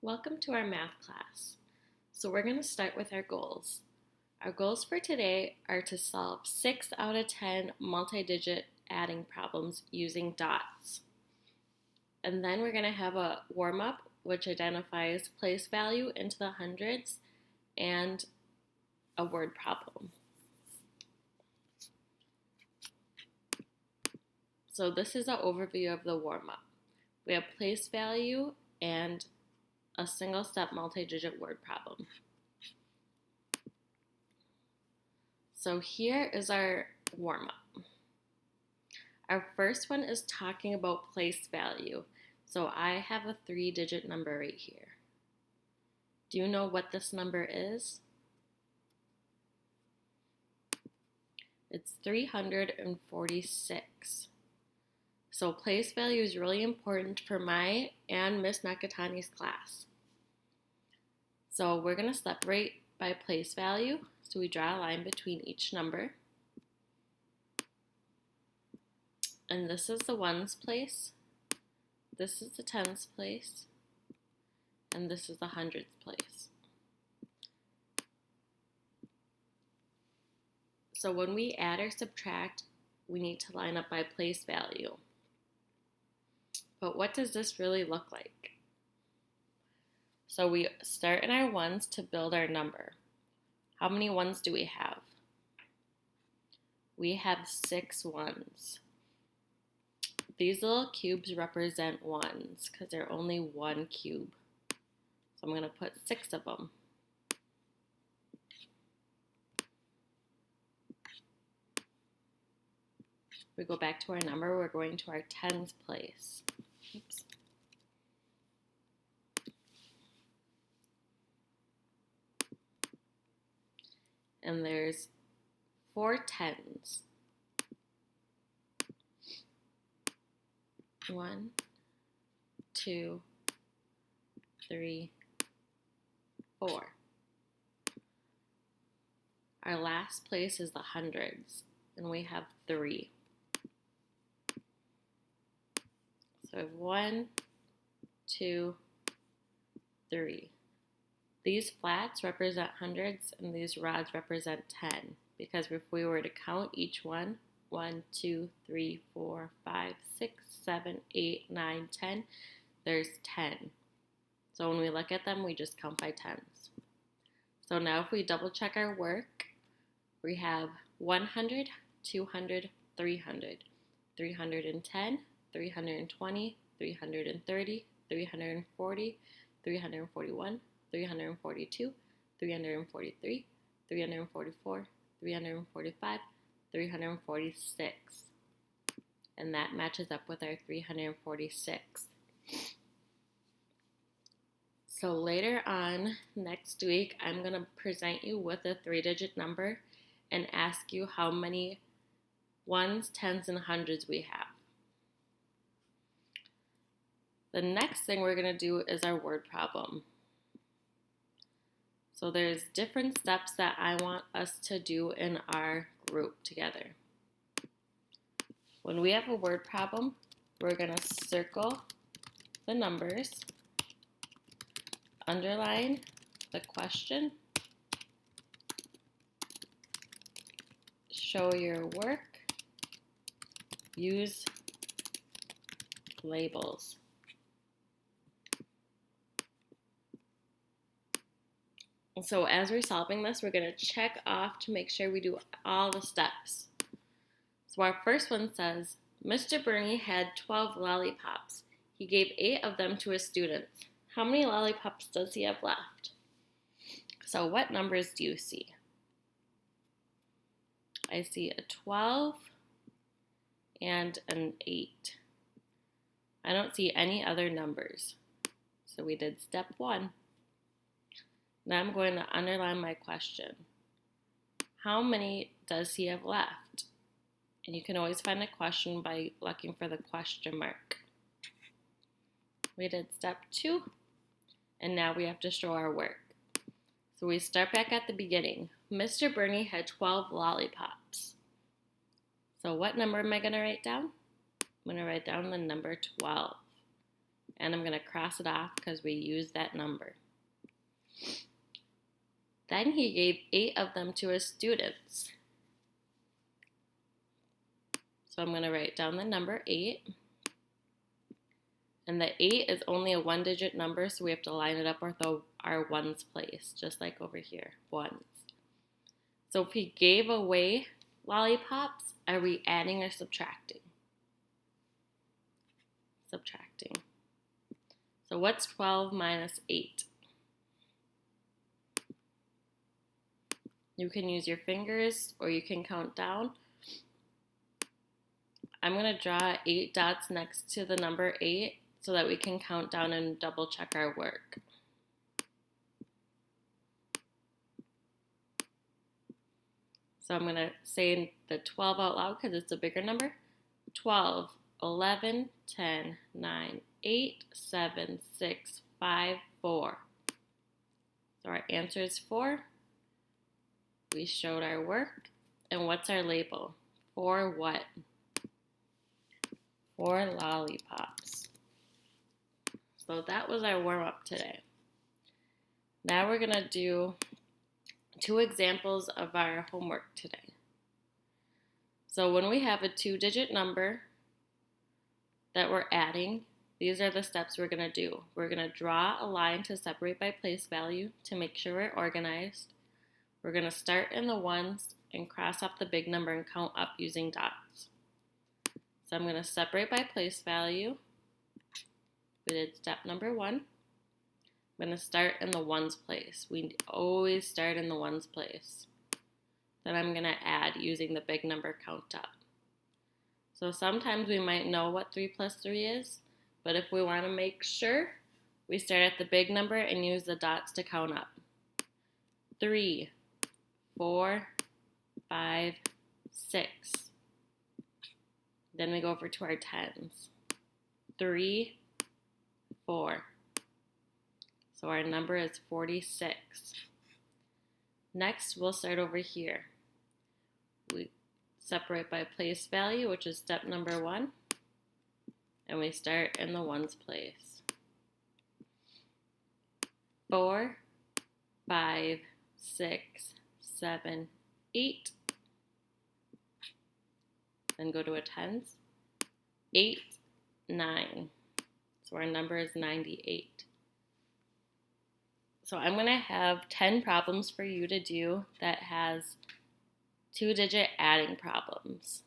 Welcome to our math class. So we're going to start with our goals. Our goals for today are to solve 6 out of 10 multi-digit adding problems using dots. And then we're going to have a warm-up which identifies place value into the hundreds and a word problem. So this is an overview of the warm-up. We have place value and a single-step multi-digit word problem. So here is our warm-up. Our first one is talking about place value. So I have a 3-digit number right here. Do you know what this number is? It's 346. So place value is really important for my and Miss Nakatani's class. So we're going to separate by place value. So we draw a line between each number. And this is the ones place. This is the tens place. And this is the hundreds place. So when we add or subtract, we need to line up by place value. But what does this really look like? So we start in our ones to build our number. How many ones do we have? We have 6 ones. These little cubes represent ones because they're only one cube. So I'm going to put 6 of them. We go back to our number, we're going to our tens place. Oops. And there's 4 tens. 1, 2, 3, 4. Our last place is the hundreds, and we have 3. So I have 1, 2, 3. These flats represent hundreds and these rods represent 10 because if we were to count each one, 1, 2, 3, 4, 5, 6, 7, 8, 9, 10, there's 10. So when we look at them, we just count by tens. So now if we double check our work, we have 100, 200, 300, 310, 320, 330, 340, 341, 342, 343, 344, 345, 346. And that matches up with our 346. So later on next week, I'm going to present you with a 3-digit number and ask you how many ones, tens, and hundreds we have. The next thing we're going to do is our word problem. So there's different steps that I want us to do in our group together. When we have a word problem, we're going to circle the numbers, underline the question, show your work, use labels. So as we're solving this, we're going to check off to make sure we do all the steps. So our first one says, Mr. Bernie had 12 lollipops. He gave 8 of them to his students. How many lollipops does he have left? So what numbers do you see? I see a 12 and an 8. I don't see any other numbers. So we did step 1. Now I'm going to underline my question. How many does he have left? And you can always find a question by looking for the question mark. We did step 2, and now we have to show our work. So we start back at the beginning. Mr. Bernie had 12 lollipops. So what number am I going to write down? I'm going to write down the number 12. and I'm going to cross it off because we used that number. Then he gave 8 of them to his students. So I'm going to write down the number 8. And the 8 is only a 1-digit number, so we have to line it up with our ones place, just like over here, ones. So if he gave away lollipops, are we adding or subtracting? Subtracting. So what's 12 minus 8? You can use your fingers or you can count down. I'm going to draw 8 dots next to the number 8 so that we can count down and double check our work. So I'm going to say the 12 out loud because it's a bigger number. 12, 11, 10, 9, 8, 7, 6, 5, 4. So our answer is 4. We showed our work. And what's our label? For what? For lollipops. So that was our warm-up today. Now we're going to do 2 examples of our homework today. So when we have a 2-digit number that we're adding, these are the steps we're going to do. We're going to draw a line to separate by place value to make sure we're organized. We're going to start in the ones and cross off the big number and count up using dots. So I'm going to separate by place value. We did step number 1. I'm going to start in the ones place. We always start in the ones place. Then I'm going to add using the big number count up. So sometimes we might know what 3 plus 3 is, but if we want to make sure, we start at the big number and use the dots to count up. 3, 4, 5, 6. Then we go over to our tens. 3, 4. So our number is 46. Next, we'll start over here. We separate by place value, which is step number 1. And we start in the ones place. 4, 5, 6, 7, 8. Then go to a tens. 8, 9. So our number is 98. So I'm going to have 10 problems for you to do that has 2-digit adding problems.